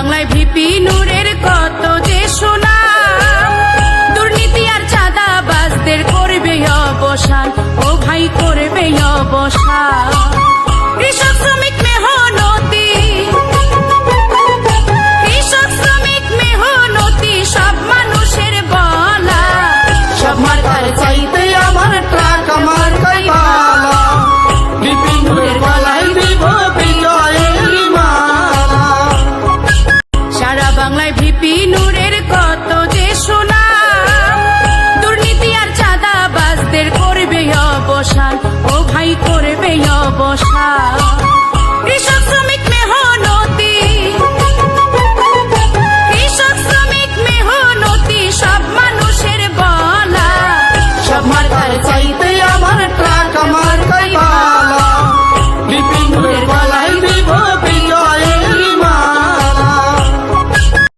বাংলায় ভিপি নূরের কত যে সুনাম, দুর্নীতি আর চাঁদাবাজদের করবে অবসান, ও ভাই করবে অবসান। কৃষক শ্রমিক মেহনতি, কৃষক শ্রমিক মেহনতি সব মানুষের বলা, সব মার্কার চাইতে আমার ট্রাক আমার কাইবালা, ভিপি নূরের গলায় দিব বিজয়ের মালা। সারা বাংলায় ভিপি নূরের কত যে সুনাম, দুর্নীতি আর চাঁদাবাজদের করবে অবসান, ও ভাই করবে অবসান।